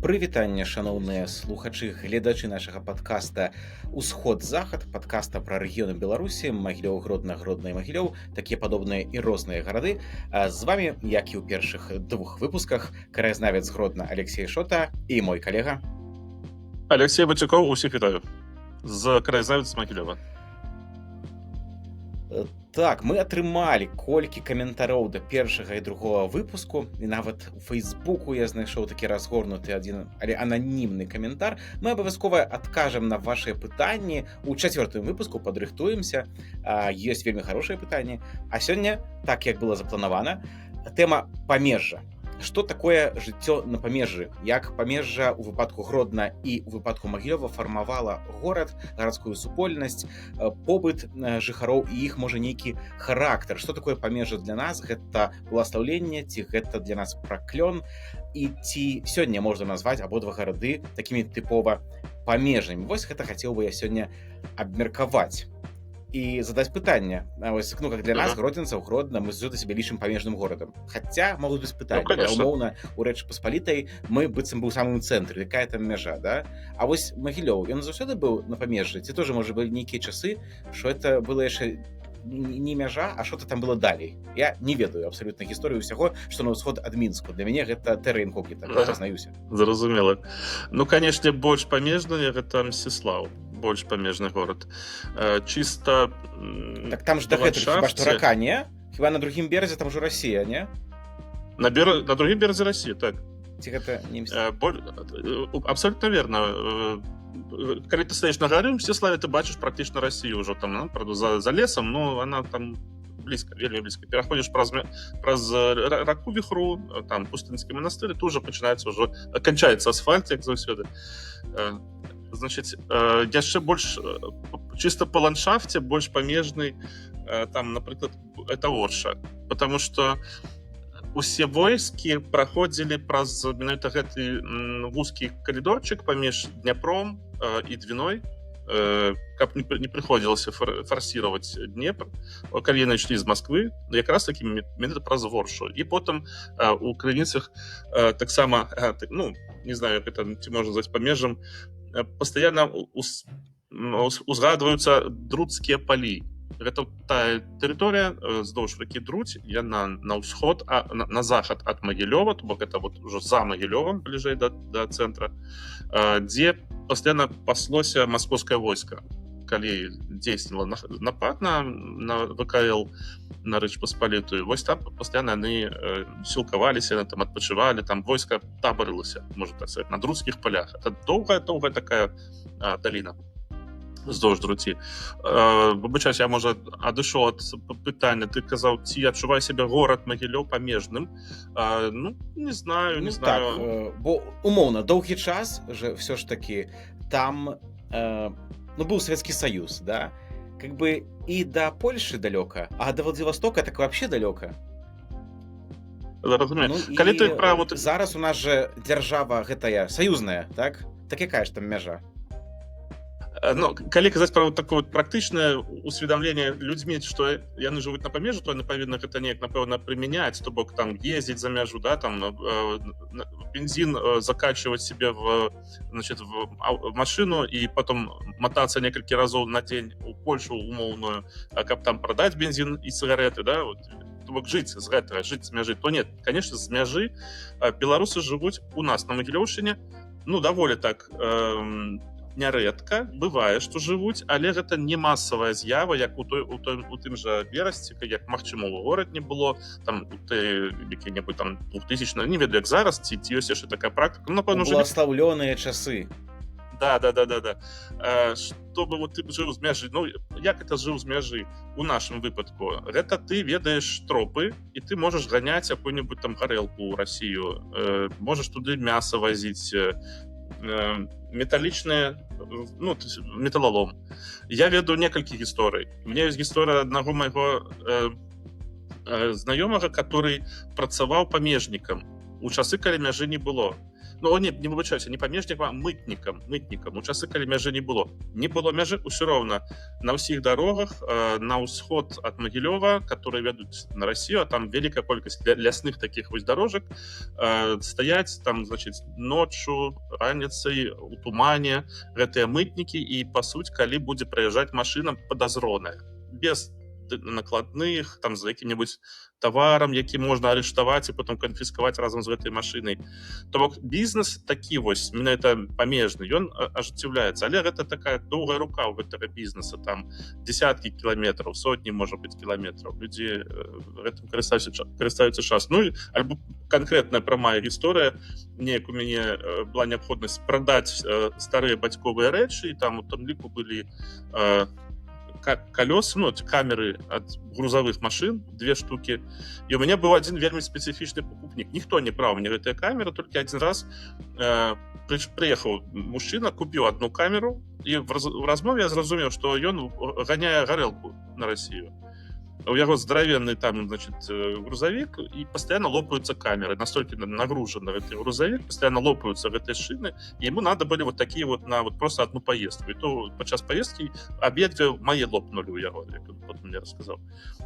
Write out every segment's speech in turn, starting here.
Прывітанне, шаноўныя слухачы, гледачы нашага падкаста «Усход-захад», падкаста пра рэгіёны Беларусі, Магілёў, Гродна, Гродна і Магілёў, такія падобныя і розныя гарады. З вамі, як і ў першых двух выпусках, краязнавец Гродна Алексей Шота і мой калега Алексей Бацюкоў, усіх вітаю. З краязнавец Магілёва. Так, мы атрымалі колькі каментароў да першага і другога выпуску, і нават у Фейсбуку я знайшоў такі разгорнуты адзін, але ананімны каментар. Мы абавязкова адкажам на вашыя пытанні. У чацвёртым выпуску падрыхтуемся. Ёсць вельмі хорошыя пытанні. А сёння, так як было запланавана, тэма памежжа. Што такое жыццё на памежжы? Як памежжа ў выпадку Гродна і ў выпадку Магілёва фармавала горад, гарадскую супольнасць, побыт жыхароў і іх, можа, нейкі характар. Што такое памежжа для нас? Гэта бласлаўленне, ці гэта для нас праклён? І ці сёння можна назваць абодва гарады такімі тыпова памежнымі? Вось гэта хацеў бы я сёння абмеркаваць і задаць пытанне. Вось, как для нас, гродзенцаў, Гродна, мы заўсёды сябе лічым памежным горадам. Хаця могуць быць пытанні. Умоўна, у Рэчы Паспалітай мы быццам быў у самым цэнтры, якая там мяжа, да? А вось Магілёў, ён заўсёды быў на памежжы? Ці тоже, можа, былі нейкія часы, што это было яшчэ не мяжа, а што-то там было далей? Я не ведаю абсалютна гісторыю ўсяго, што на ўсход ад Мінску. Для мяне гэта тэра інкогніта, прызнаюся. Зразумела. Ну, канешне, больш памежны гэта Мсціслаў. Больш памежны горад. Чыста так там ж дагэтуль хіба што рака, не? Хіба на другім беразе там ужо Расія, не? На другім беразе Расіі, так. Ці гэта не абсолютно верно. Калі ты стаеш на гары, ў Мсціславе ты бачыш практычна Расію ўжо там, правда, за лесам, но она там блізка, вельмі блізка. Пераходзіш праз раку Віхру, там пустынскі манастыр, і тут ужо пачынаецца ўжо, канчаецца асфальт, як заўсёды. Значыць, яшчэ больш чыста па ландшафце, больш памежны, там, напрыклад, это Орша, потому что усе войскі праходзілі праз менавіта гэты вузкі калідорчык паміж Дняпром і Двіной, каб не прыходзілася фарсіраваць Днепр, калі яны ішлі з Масквы, якраз такі менавіта праз Оршу. І потым у крыніцах таксама, ну, не знаю, як это ці можна назваць памежжам, пастаянна узгадваюцца друцкія палі. Гэта тая тэрыторыя здоўж ракі Друць, яна на ўсход, на захад ад Магілёва, то бок гэта вот ужо за Магілёвам, бліжэй да цэнтра, дзе пастаянна паслося маскоўскае войска. Калі дзейсніла напад на ВКЛ, на Рэч Паспалітую, вось там пастаянна яны сілкаваліся, там адпачывалі, там войска табарылася, можна так сказаць, на друцкіх палях. Это доўгая такая даліна здоўж Друці. Выбачайся, я, можа, адышоў ад пытання. Ты казаў, ці адчувае сябе горад Магілёў памежным? Ну, не знаю. Так, бо умоўна, доўгі час все ж таки там быў Савецкі Саюз, да? Как бы і да Польшы далёка, а да Владзівастока так вообще далёка. Разумею. Калі ты пра вот зараз у нас же дзяржава гэтая саюзная, так? Так якая ж там мяжа? Ну, калі казаць пра такое практычнае усведамленне людзьмі, што яны жывуць на памежжы, то яны павінны гэта неяк, напэўна, прымяняць, то бок там ездзіць за мяжу, да, там бензин закачивать себе в машину и потом мотаться несколько разов на день у Польшу умоўную, каб там продать бензин и сигареты, да, вот, то бок жыць з гэтага, жыць з мяжы. То нет, конечно, з мяжы беларусы жывуць у нас на Магілёўшчыне, ну, даволі так нярэдка, бывае, што жывуць, але гэта не масавая з'ява, як у тым жа Берасці, як, магчыма, у горадні было, там, у які-небудзь там 2000, не ведаю, як зараз, ці ёсць яшчэ такая практыка. Ну, напэўна, бласлаўлёныя часы. Да. Чтобы вот ты жыў з мяжы, ну, як это жыў з мяжы у нашым выпадку? Гэта ты ведаеш тропы, і ты можаш ганяць якую-небудзь там гарэлку ў Расію, можаш туды мяса вазіць, металлічныя, ну, металлолом. Я ведаю некалькі гісторый. У меня ёсць гісторыя аднаго майго знаёмага, который працаваў памежнікам у часы, калі мяжы не было. Ну, не вибачаюся, не памежнікам, а мытнікам. У часы, калі мяжы не было мяжы, ўсё роўна на ўсіх дарогах на ўсход ад Магілёва, которые вядуць на Россию, а там вялікая колькасць лясных таких вось дарожак, стаяць там, значит, ноччу, раніцай у тумане гэтыя мытнікі, і па суть, калі будзе праязджаць машына падазроная без накладных, там за якім-небудзь таварам, які можна арыштаваць і потым канфіскаваць разам з гэтай машынай. То бок бізнес такі вось менавіта памежны, ён ажыццяўляецца, але гэта такая доўгая рука ў гэтага бізнеса, там десяткі кіламетраў, сотні, можа быць, кіламетраў. Людзі гэтым карыстаюцца час. Ну, альбо канкрэтная прамая гісторыя, неяк у мяне была неабходнасць прадаць старыя бацьковыя рэчы, і там у том ліку былі колеса, ну, камеры от грузовых машин, 2 штуки. И у меня был один вельмі специфичный покупник. Никто не брал мне эту камеру, только один раз приехал мужчина, купил одну камеру, и в размове я зразумеў, что он гоняя горелку на Россию. У яго здоровенный там, значит, грузовик, и постоянно лопаются камеры, настолько нагружен этот грузовик, постоянно лопаются этой шины, и ему надо были вот такие вот на вот просто одну поездку. И то подчас поездки обедве мои лопнули у яго, як он потом мне рассказал.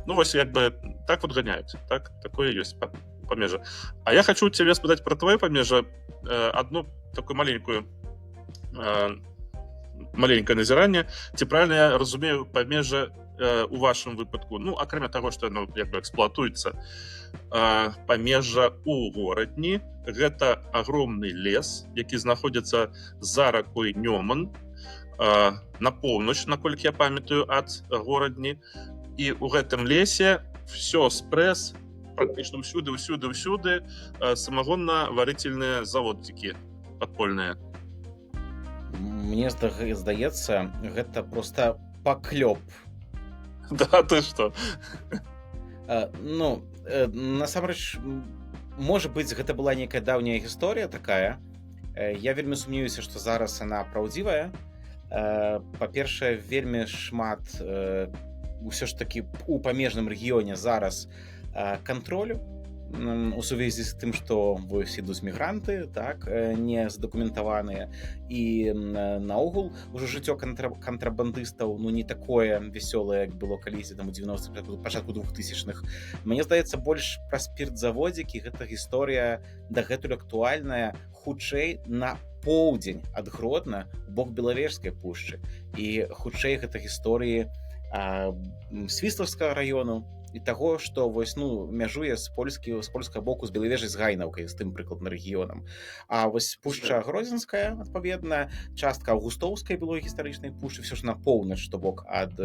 Ну, вот как бы так вот гоняют, такое есть помежа. А я хочу тебе спытать про твое помежа, одну такую маленькое назирание. Ці правильно я разумею помежа у вашым выпадку, ну, акрамя таго, што яно як бы эксплуатуецца, памежжа ў горадні, гэта агромны лес, які знаходзіцца за ракой Нёман, на поўнач, наколькі я памятаю, ад горадні, і ў гэтым лесе все спрэс, практычна ўсюды самагонна-варыцельныя заводцікі падпольныя. Мне здаецца, гэта проста паклёп. Да, ты что? Ну, насамрэч, можа быць, гэта была нейкая даўняя гісторыя такая. Я вельмі сумневаюся, што зараз она праўдзівая. Па-першае, вельмі шмат ўсё ж такі у памежным рэгіёне зараз кантролю у сувязі з тым, што вось ідуць мігранты, так, не задакументаваныя, і наогул ужо жыццё кантрабандыстаў, ну, не такое вясёлае, як было калісьці там у 90-х, пачатку 2000-х. Мне здаецца, больш пра спіртзаводзікі гэта гісторыя дагэтуль актуальная, хутчэй на поўдзень ад Гродна у бок Белавежскай пушчы, і хутчэй гэта гісторыі Свіслаўскага раёну, і таго, што вось, ну, мяжуе з польскага боку з Белавежай з Гайнаўкай, з тым прыкладна рэгіёнам. А вось пушча Гродзенская, адпаведна, частка Аўгустоўскай былой гістарычнай пушчы, все ж на поўнач, то бок ад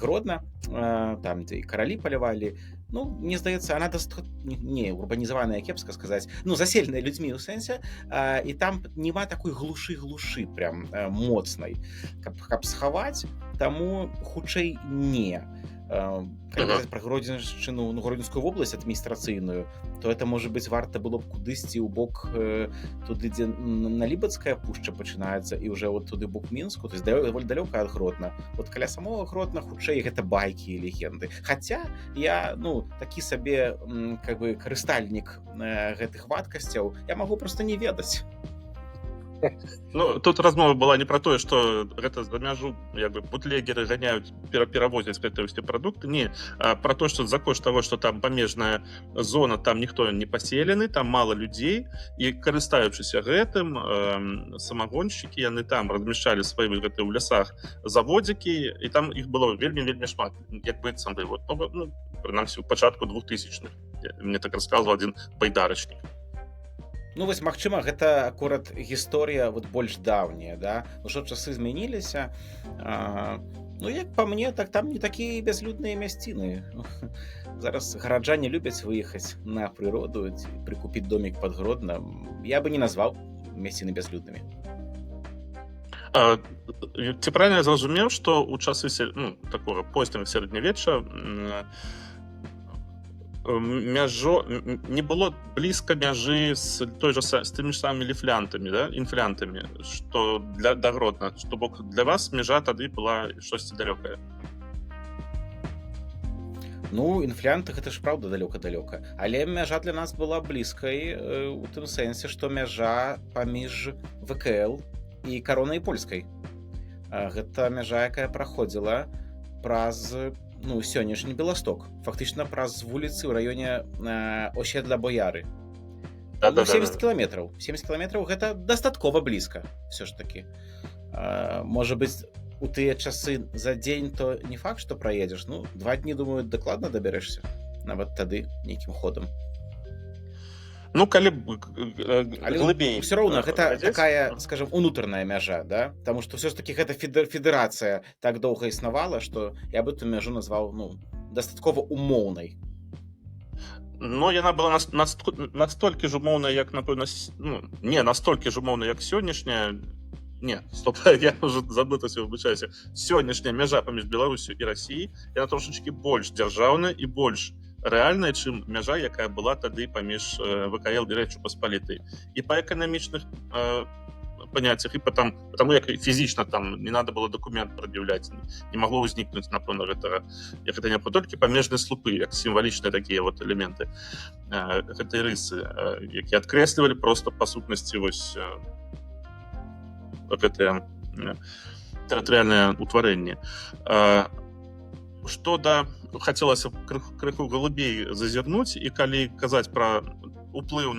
Гродна, там, дзе і каралі палявалі. Ну, мне здаецца, она не урбанізаваная, кепска сказаць, ну, заселеная людзьмі ў сэнсе, і там няма такой глушы прям моцнай, каб схаваць, таму хутчэй не. Калі казаць пра Гродзеншчыну, ну, Гродзенскую вобласць адміністрацыйную, то это, можа быць, варта было б кудысьці ў бок туды, дзе Налібацкая пушча пачынаецца, і ўжо вот туды бок Мінску, то есть даволі далёка ад Гродна. Вот каля самога Гродна хутчэй гэта байкі і легенды. Хаця я, ну, такі сабе как бы карыстальнік гэтых вадкасцяў, я магу проста не ведаць. Ну, тут размова была не про тое, што гэта за мяжу як бы бутлегеры ганяюць, перавозяць гэтыя ўсе прадукты, не, а про то, што за кошт таго, што там памежная зона, там ніхто не паселены, там мала людзей, і карыстаючыся гэтым, самагоншчыкі, яны там размяшчалі свае гэтыя ў лясах заводзікі, і там іх было вельмі шмат, як быццам бы, вот, ну, прынамсі, у пачатку 2000-х. Мне так расказваў адзін байдарачнік. Ну, вось, магчыма, гэта акурат гісторыя вот больш даўняя, да? Ну, што часы змяніліся. Ну, як па мне, так там не такія бязлюдныя мясціны. Зараз гараджане любяць выехаць на прыроду, прыкупіць домік пад Гродном. Я бы не назваў мясціны бязлюднымі. Ці правильно я зразумеў, што ў часы, ну, такога позняга сярэднявечча не было блізка мяжы з тымі ж самымі ліфлянтамі, да? Інфлянтамі, што да Гродна, што бок для вас мяжа тады была штосьці далёкае. Ну, інфлянт гэта ж праўда далёка-далёка. Але мяжа для нас была блізкай у тым сэнсе, што мяжа паміж ВКЛ і каронай польскай. Гэта мяжа, якая праходзіла праз сённяшні Беласток, фактычна праз вуліцы ў раёне Osiedla Бояры. Там 70 кіламетраў. 70 кіламетраў гэта дастаткова блізка, все ж такі. Можа быць, у тыя часы за дзень то не факт, што праедзеш. 2 дні, думаю, дакладна дабярэшся. Нават тады нейкім ходам. Ну, калі Але глыбей. ўсё роўна гэта глядзець, такая, скажем, унутраная мяжа, да? Таму што ўсё ж такі гэта федэрацыя так доўга існавала, што я бы эту мяжу назваў дастаткова умоўнай. Ну, яна была настолькі ж умоўная, як, напэўна, не настолькі ж умоўная, як сённяшняя. Не, стоп, я уже забытася, выбачаюся. Сённяшняя мяжа паміж Беларусю і Расіяй, яна трошачкі больш дзяржаўная і больш рэальная, чым мяжа, якая была тады паміж ВКЛ і Рэчу Паспалітай. І па эканамічных паняццях, і потому як фізічна там не надо было дакумент прад'яўляць, не магло ўзнікнуць, напэўна, гэта не толькі памежныя слупы, як сімвалічныя такія вот элементы гэтай рысы, якія адкрэслівалі проста па сутнасці вось гэтае тэрытарыяльнае ўтварэнне. Што хацелася крыху глыбей зазірнуць, і калі казаць пра уплыў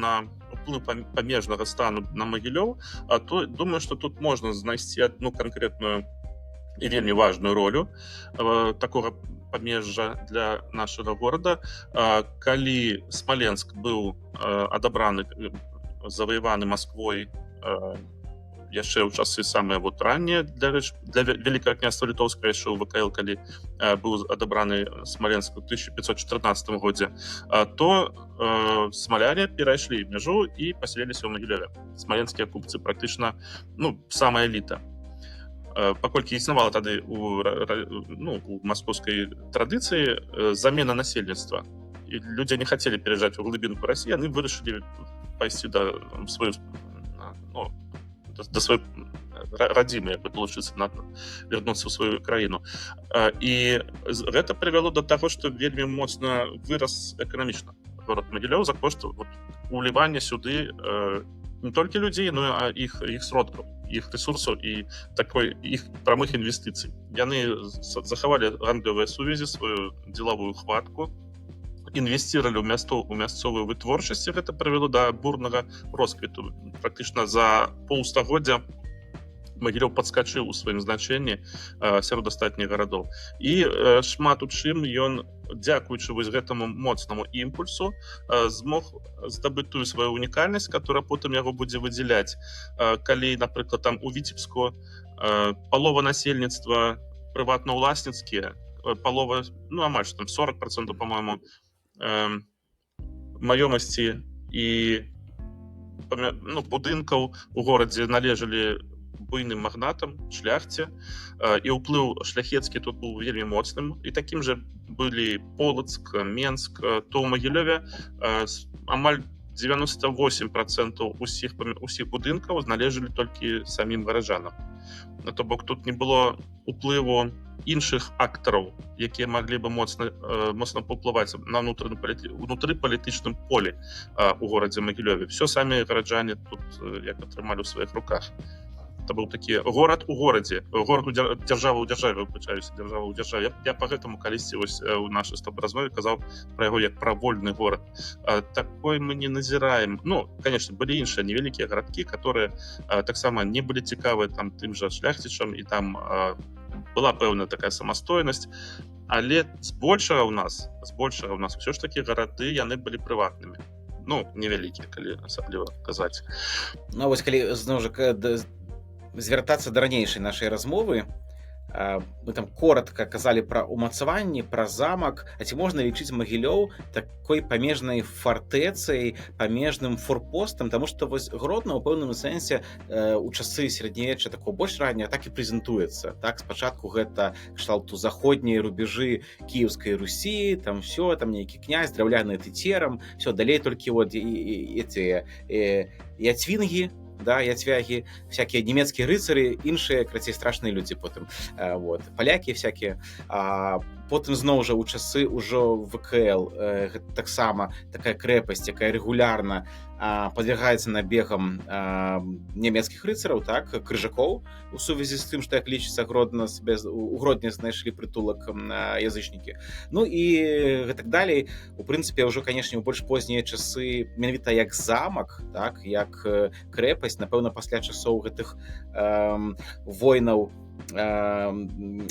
памежнага стану на Магілёў, то думаю, што тут можна знайсці адну канкрэтную і вельмі важную ролю такога памежжа для нашага горада. Калі Смаленск быў адабраны, заваяваны Масквой яшчэ ў часы самыя раннія для Вялікага княства Літоўскага, яшчэ ў ВКЛ, калі быў адабраны Смаленск у 1514 годзе, то смаляне перайшлі мяжу і паселіліся ў Магілёве. Смаленскія купцы практычна самая эліта. Паколькі існавала тады у маскоўскай традыцыі замена насельніцтва, і людзі не хацелі пераязджаць у глыбінку Расіі, яны вырашылі пайсці да сваёй радзімы, як бы далучыцца, вярнуцца ў сваю краіну. І гэта прывяло да таго, што вельмі моцна вырас эканамічна горад Магілёў за кошт улівання сюды не толькі людзей, но і іх сродкаў, іх рэсурсаў і іх прамых інвестыцый. Яны захавалі гандлёвыя сувязі, сваю дзелавую хватку, інвесцировали ў мясцовую вытворчасць. Гэта прывяло да бурнага росквіту. Практычна за паўстагоддзя Магілёў падскачыў у сваім значэнні сярод астатніх гарадоў. І шмат у чым ён, дзякуючы вось гэтаму моцнаму імпульсу, змог здабыць тую сваю унікальнасць, которая потым яго будзе выдзяляць. Калі, напрыклад, там у Віцебску палова насельніцтва прыватна-ўласніцкія, палова, амаль што там 40%, по-моему, маёмасці і будынкаў у горадзе належалі буйным магнатам, шляхце, і ўплыў шляхецкі тут быў вельмі моцным. І такім жа былі Полацк, Менск. То ў Магілёве амаль 98% усіх будынкаў належалі толькі самім гараджанам. То бок тут не было уплыву іншых актараў, якія маглі бы моцна паўплываць на ўнутрыпалітычным полі у горадзе Магілёве. Все самі гараджане тут як атрымалі ў сваіх руках. Это быў такі горад у горадзе, дзяржава ў дзяржаве, дзяржава ў дзяржаве. Я па гэтаму калісьці у нашай стоп-размове казаў пра яго як пра вольны горад. Такой мы не назіраем. Конечно, былі іншыя невялікія гарадкі, которые таксама не былі цікавыя тым жа шляхцічам, і там была пэўная такая самастойнасць, але збольшага ў нас ўсё ж такі гарады яны былі прыватнымі. Невялікія, калі асабліва казаць. Вось калі зноў жа звяртацца да ранейшай нашай размовы, мы там коротка казалі пра умацаванні, пра замак, а ці можна лічыць Магілёў такой памежнай фартэцай, памежным форпостам, таму што вось Гродно ў пэўным сэнсе у часы сярэднявечча такого больш ранняга так і прэзентуецца. Так, спачатку гэта кшталту заходнія рубежы Кіеўскай Русі, там все, там нейкі князь, драўляны тыцерам, все, далей толькі яцвінгі, яцвягі, всякие немецкія рыцары, іншыя, крацей, страшныя людзі потым. Палякі всякія. потым зноў жа ў часы ўжо ВКЛ гэта таксама такая крэпасць, якая рэгулярна падвяргаецца набегам нямецкіх рыцараў, так, крыжакоў, у сувязі з тым, што, як лічыцца, у Гродні знайшлі прытулак язычнікі. Ну і гэтак далей. У прынцыпе, ўжо, канешне, у больш познія часы менавіта як замак, так, як крэпасць, напэўна, пасля часоў гэтых войнаў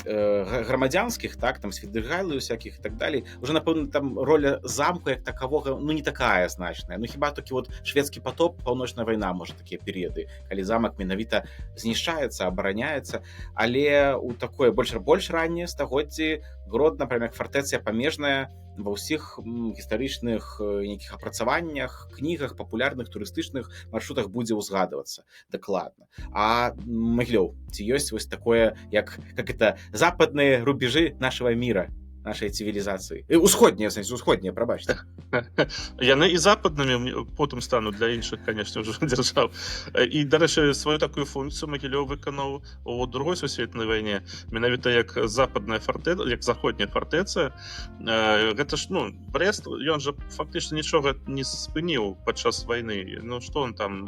грамадзянскіх, так, там свідыгайлы усякіх і так далей, уже, напэўна, там роля замку як такавога, ну, не такая значная. Ну, хіба толькі вот шведскі потоп, паўночная вайна, можа, такія перыяды, калі замак менавіта знішчаецца, абараняецца, але у такое больш раннее стагоддзі Гродна, прям як фартэцыя памежная, ва ўсіх гістарычных нейкіх апрацаваннях, кнігах, папулярных турыстычных маршрутах будзе ўзгадвацца дакладна. А Магілёў, ці ёсць вось такое, як это западныя рубежы нашего мира, нашай цывілізацыі? Усходнія, в сэнсе, усходнія, прабачце. Яны і западнымі потым стануць для іншых, канешне, ўжо дзяржаў. І, дарэчы, сваю такую функцыю Магілёў выканаў у Другой сусветнай вайне, менавіта як западная фартэца, як заходняя фартэца. Гэта ж, ну, Брест, ён жа фактычна нічога не спыніў падчас вайны. Ну, што он там?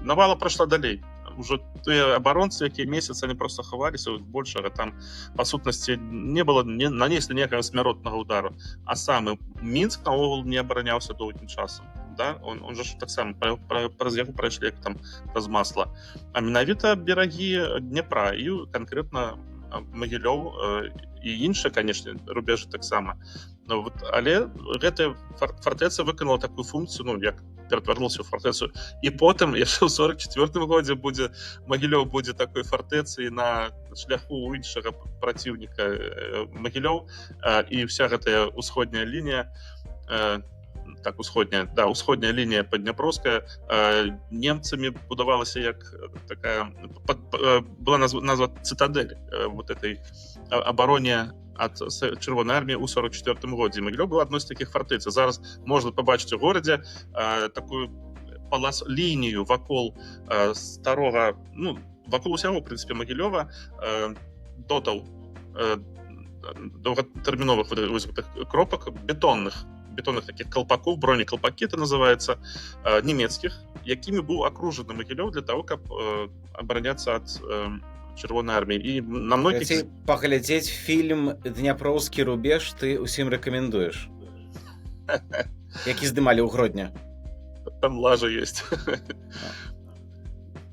Навала прайшла далей. Уже тыя абаронцы, якія месяц, они просто хаваліся, большага там, па сутнасці, не было, не нанеслі ніякага смяротнага удару. А самы Мінск наогул не абараняўся доўгім часам. Да? Он же таксама праз яго прайшлі як там праз масла. А менавіта берагі Днепра і канкрэтна Магілёў і іншыя, канешне, рубежы таксама. Вот, але гэтая фартэца выканала такую функцыю, ну, як ператварылася ў фартэцу. І потым, яшчэ ў 44-м годзе Магілёў будзе такой фартэцай на шляху ў іншага праціўніка Магілёў, і вся гэтая ўсходняя лінія, ўсходняя лінія паддняпроўская немцамі будавалася як такая, была назва цытадель вот этой абароне ад Чырвонай арміі ў 44-м годзе. Магілёў быў адной з такіх фартэц. Зараз можна пабачыць у горадзе такую лінію вакол старога, ну, вакол усяго, в прынцыпе, Магілёва, додаў доўгатэрміновых кропак бетонных таких колпаков, бронеколпаки это называется, немецких, якими был окружен Магілёў для того, каб обороняться от Чырвонай арміі. І на многіх... Паглядзець фільм «Дняпроўскі рубеж» ты усім рэкамендуеш? Які здымалі ў Гродні? Там лажа есть.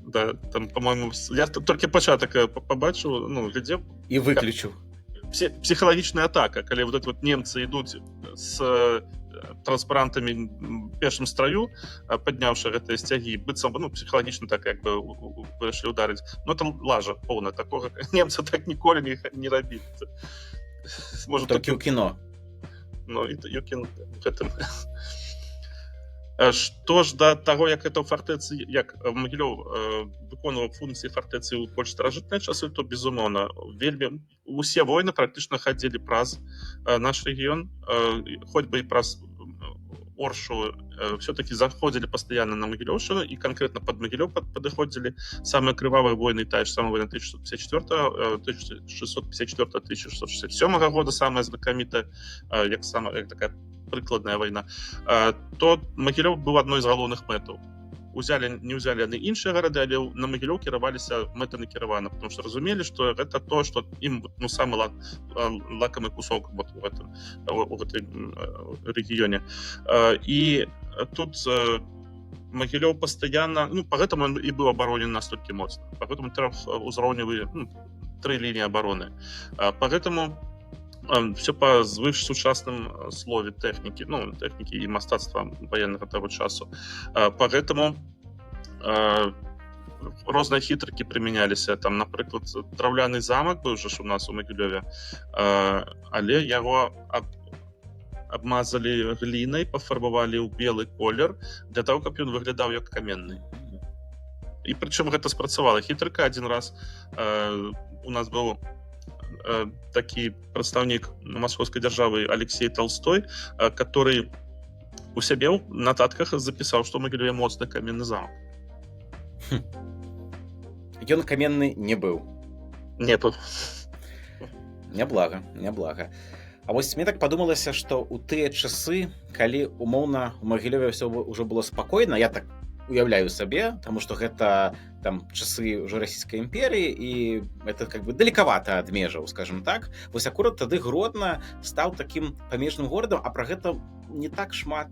Да, там, по-моему, я толькі пачатак побачыў, ну, глядзеў. І выключыў. Псіхалагічная атака, калі вот это вот немцы ідуць з транспарантамі в першым страю, падняўшы гэтыя сцягі, быццам, ну, псіхалагічна так як бы вырашылі ударыць. Но там лажа поўна такога. Немцы так ніколі не рабілі. Толькі ў кіно. Ну, і ў кіно гэтым. Што ж да таго, як это ў фартэцы, як Магілёў выконваў функцыі фартэцы ў больш старажытныя часы, то, безумоўна, вельмі усе войны практычна хадзілі праз наш рэгіён, хоць бы і праз Оршу, все-таки заходили постоянно на Магілёўшчыну, і конкретно под Магілёў падыходзілі самыя крывавыя войны, тая ж самая война 1654-1667 года, самая знакамітая, як такая прыкладная вайна, то Магілёў быў адной з галоўных мэтаў. Не ўзялі яны іншыя гарады, але на Магілёў кіраваліся мэтанакіравана, потому что разумелі, што гэта то, што ім, ну, самы лакамы кусок вот у гэтым рэгіёне. І тут Магілёў пастаянна, ну, па гэтаму і быў абаронен настолькі моцна. Па гэтаму трохузроўневыя, ну, 3 лініі абароны. Па гэтаму все по звышсучасным слове тэхнікі, ну, тэхнікі і мастацтва ваеннага таго часу. Па гэтаму розныя хітрыкі прымяняліся. Там, напрыклад, драўляны замак быў жа ж у нас у Магілёве, але яго абмазалі глінай, пафарбавалі ў белы колер для таго, каб ён выглядаў як каменны. І прычым гэта спрацавала. Хітрыка адзін раз у нас быў такі прадстаўнік маскоўскай дзяржавы Алексей Толстой, который у сябе ў нататках запісаў, што ў Магілёве моцны каменны замак. Ён каменны не быў. Не быў. Няблага. А вось мне так падумалася, што ў тыя часы, калі умоўна у Магілёве ўсё ўжо было спакойна, я так уяўляю сабе, таму што гэта там часы ўжо расійскай імперыі і это как бы далекавата ад межаў, скажем так. Вось акурат тады Гродна стаў такім памежным горадам, а пра гэта не так шмат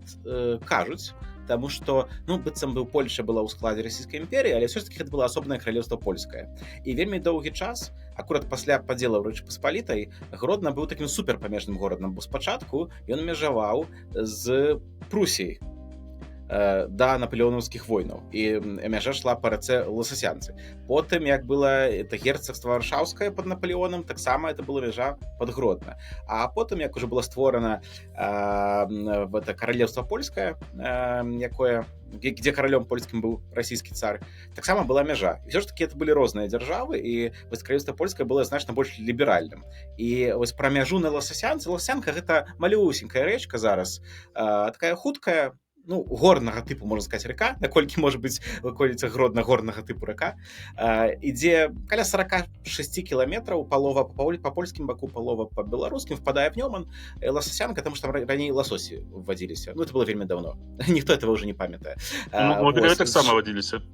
кажуць, таму што, ну, быццам бы Польша была ў складзе расійскай імперыі, але ўсё ж таки гэта было асобнае каралеўства польскае. І вельмі доўгі час, акурат пасля падзелаў Рэчы Паспалітай, Гродна быў такім суперпамежным горадам, бо спачатку ён межаваў з Прусіяй да напалеонаўскіх войнаў, і мяжа шла па рацэ Лосасянцы. Потым, як было это герцагства Варшаўскае пад Напалеонам, таксама это была мяжа пад Гродна. А потым, як уже было створана это каралеўства польскае, якое, где каралём польскім быў расійскі цар, таксама была мяжа. І ўсё ж такі это былі розныя дзяржавы, і вось каралеўства польскае было значна больш ліберальным. І вось пра мяжу на Лосасянцы, Лосасянка гэта малюсенькая рэчка зараз, такая хуткая, ну, горнага тыпу, можна сказаць, рака, наколькі можа быць ваколіцах Гродна горнага тыпу рака, ідзе каля 46 кіламетраў, палова па польскім баку, палова па беларускім, впадае в Нёман, Лосасянка, таму што там раней ласосі вводзіліся. Ну, это было вельмі давно. Ніхто этого ўжо не памятае. Ну, Магілёве таксама вадзіліся.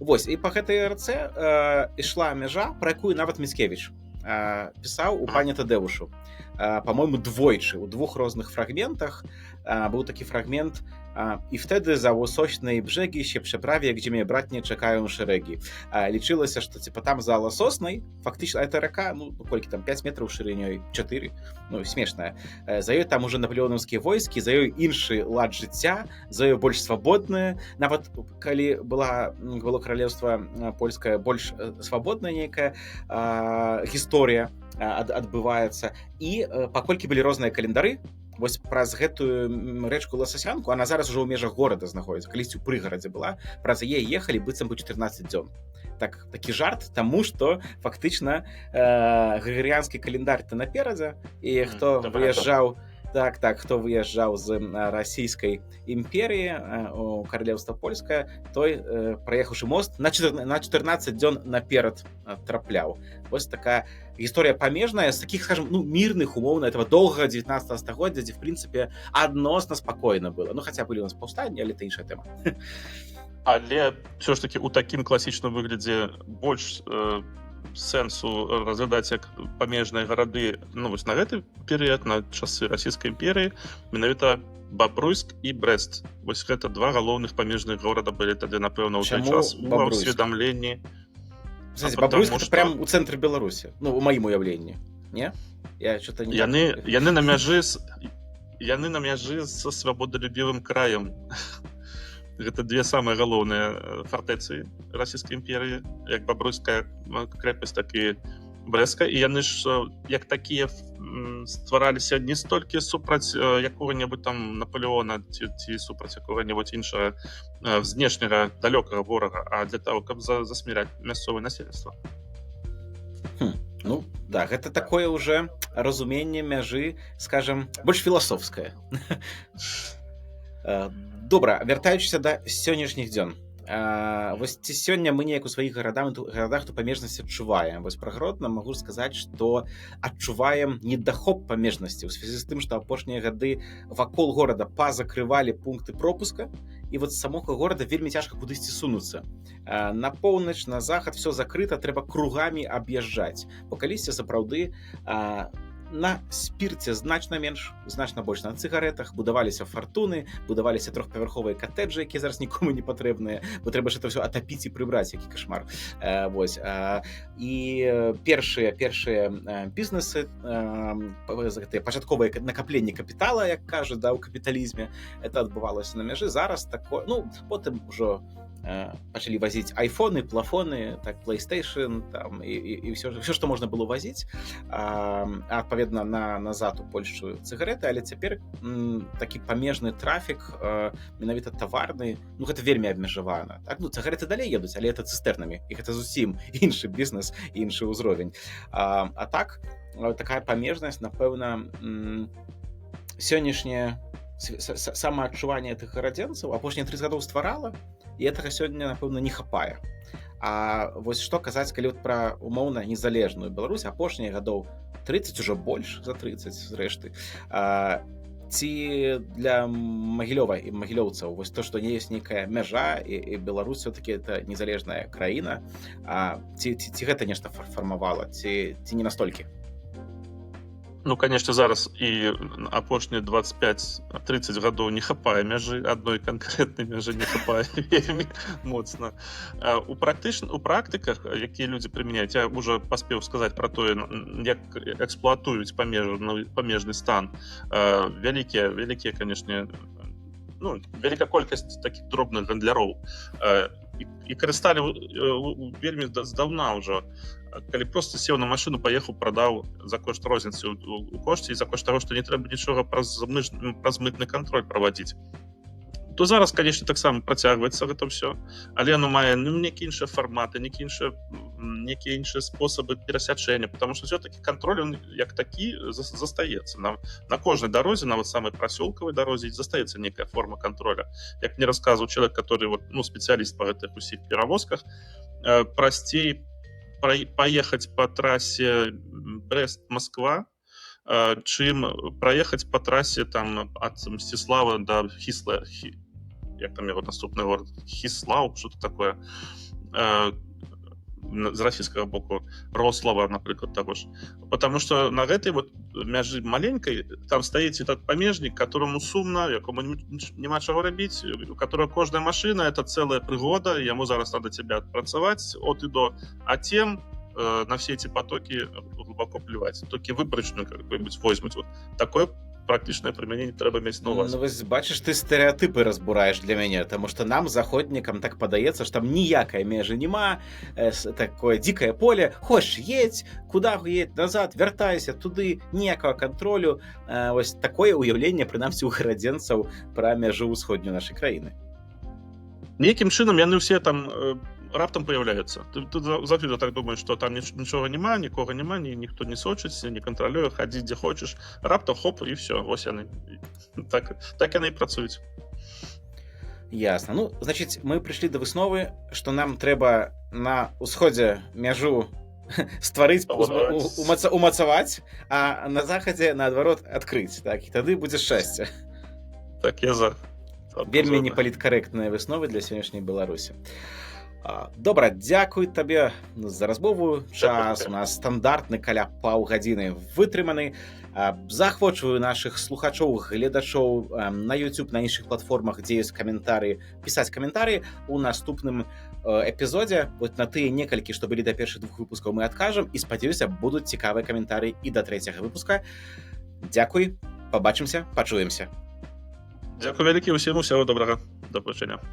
Вось, і па гэтай рацэ ішла мяжа, пра якую нават Міцкевіч пісаў у пане Тадэвушу. По-моему, двойчы, у двух розных фрагментах. Był taki fragment i wtedy za łososnej brzegi się przeprawię, gdzie mnie bratnie czekają szeregi. Liczyło się, że tam za Лососной, фактично, эта река, ну, сколько там, 5 метров шириной, 4, ну, смешная. За ёй там уже наполеоновские войски, за ёй іншы лад жыцця, за ёй больш свабодная. Нават, калі было королевство польское больш свабодная нейкая гісторыя адбываецца. І паколькі былі розныя календары, вось праз гэтую рэчку Лосасянку, она зараз ужо ў межах горада знаходзіцца, калісьці ў прыгарадзе была, праз яе ехалі быццам бы 14 дзён. Такі жарт, таму што фактычна грыгорыянскі календарь-то наперадзе, і хто выязджаў, хто выязджаў з расійскай імперіі у каралеўства польскае, той, праехаўшы мост, на 14 дзён наперад трапляў. Вось такая гісторыя памежная з такіх, скажем, ну, мірных умоўна этого доўгага 19 стагоддзя, дзе в прынцыпе адносна спакойна было. Ну, хаця былі у нас паўстанні, але это іншая тэма. Але ўсё ж таки у такім класічным выглядзе больш сэнсу разглядаць як памежныя гарады, ну, вось на гэты перыяд, на часы расійскай імперыі, менавіта Бабруйск і Брэст. Вось гэта два галоўных памежных горада былі тады, напэўна, ў той час у ўсведамленні. Кстати, Бабруйск это прям у цэнтры Беларусі, ну, у маім уяўленні, не? Я что-то не... Яны на мяжы са свабодалюбівым краем. Гэта две самыя галоўныя фартэцы расійскай імперыі, як Бабруйская крэпасць, так і Брэстка. І яны ж як такія ствараліся не столькі супраць якога-небудзь там Напалеона ці супраць якога-небудзь іншага знешняга далёкага ворага, а для того, каб засміряць мясцовае насельніцтва. Ну, да, гэта такое уже разуменне мяжы, скажем, больш філасофскае. Добра, вяртаючыся да сённяшніх дзён. Вось ці сёння мы неяк у сваіх гарадах ту памежнасць адчуваем. Вось пра Гродна магу сказаць, што адчуваем недахоп памежнасці ў звязі з тым, што апошнія гады вакол горада пазакрывалі пункты пропуска, і вот з самога горада вельмі цяжка кудысьці сунуцца. На поўнач, на захад все закрыта, трэба кругамі аб'язджаць. Бо калісьці сапраўды на спірце значна менш, значна больш на цыгарэтах, будаваліся фартуны, будаваліся трохпавярховыя катэджы, якія зараз нікому не патрэбныя, бо трэба ж это ўсё атапіць і прыбраць, які кашмар. Вось. І першыя бізнесы, пачатковыя накапленні капітала, як кажуць, да, у капіталізме, это адбывалася на мяжы. Зараз такое, ну, потым ужо пачалі вазіць айфоны, плафоны, так, PlayStation, там, і все, што можна было вазіць, адпаведна назад у Польшчу цыгареты, але цяпер такі памежны трафік, менавіта таварны, ну, гэта вельмі абмежавана. Так, ну, цыгареты далей едуць, але это цыстэрнамі, і гэта зусім іншы бізнес, іншы ўзровень. А так, такая памежнасць, напэўна, сённяшняе самаадчуванне тых гарадзенцаў апошнія 30 гадоў стварала, і гэтага сёння, напэўна, не хапае. А вось што казаць, калі пра умоўна незалежную Беларусь апошнія гадоў 30, ужо больш за 30 зрэшты. Ці для Магілёва і магілёўцаў вось то, што не ёсць нейкая мяжа і Беларусь все-таки это незалежная краіна, ці гэта нешта фармавала, ці не настолькі? Ну, конечно, зараз і апошнія 25-30 гадоў не хапае мяжы, адной канкрэтнай мяжы не хапае вельмі моцна. У практыках, якія людзі прымяняюць, я ўжо паспеў сказаць пра тое, як эксплуатуюць памежны стан. Вялікія, канешне, вялікая колькасць такіх дробных гандляроў. І карысталі вельмі здаўна ўжо, калі проста сеў на машыну, паехаў, прадаў за кошт розніцы у кошце і за кошт таго, што не трэба нічога праз мытны кантроль правадзіць. То зараз, конечно, таксама працягваецца гэта ўсё, але оно мае нейкія іншыя фарматы, нейкія іншыя спосабы перасячэння, потому што все-таки кантроль, он як такі застаецца. На кожнай дарозе, нават самай прасёлкавай дарозе, застаецца нейкая форма контроля. Як мне расказваў чалавек, который спецыяліст па гэтых усіх перавозках, прасцей паехаць па трасе Брест-Москва, чым праехаць па трасе там ад Мсціслава да Хіслера, як там яго наступны горад, Хіслаў, что-то такое, з расійскага боку, Рослава, напрыклад, таго ж. Потому что на гэтай мяжы маленькай там стаіць этот памежнік, которому сумна, якому няма чаго рабіць, у которого кожная машина — это целая прыгода, яму зараз надо тебя адпрацаваць от і до, а тем на все эти потоки глубоко плевать. Только выборочную какую-нибудь возьмуть. Вот такое практычнае прымяненне трэба мець на ўвазе. Вось бачыш, ты стэрэатыпы разбураеш для мяне, таму што нам, заходнікам, так падаецца, што там ніякай межы няма, такое дзікае поле, хочаш едзь, куда едь, назад, вяртайся, туды, ніякага кантролю. Вось такое ўяўленне, прынамсі, у гарадзенцаў пра мяжу ўсходнюю нашай краіны. Нейкім чынам яны ўсе там раптам появляюцца. Ты заўсёды так думаеш, што там нічога няма, нікога няма, ніхто не сочыць, не кантралюе, хадзі дзе хочаш, раптам хоп, і все, вось яны. Так яны і працуюць. Ясна. Ну, значыць, мы прыйшлі да высновы, што нам трэба на ўсходзе мяжу стварыць, умацаваць, а на захадзе, наадварот, адкрыць. Так, і тады будзе шчасце. Так, я за. Вельмі непаліткарэктныя высновы для сённяшняй Беларусі. Добра, дзякуй табе за размову. Час у нас стандартны каля паўгадзіны вытрыманы. Заахвочваю нашых слухачоў, гледачоў на YouTube, на іншых платформах, дзе ёсць каментары, пісаць каментары. У наступным эпізодзе вот на тыя некалькі, што былі да першых 2 выпускаў, мы адкажам, і спадзяюся, будуць цікавыя каментары і да 3-го выпуска. Дзякуй, пабачымся, пачуемся. Дзякуй вялікі, усім усяго добрага, да пабачэння.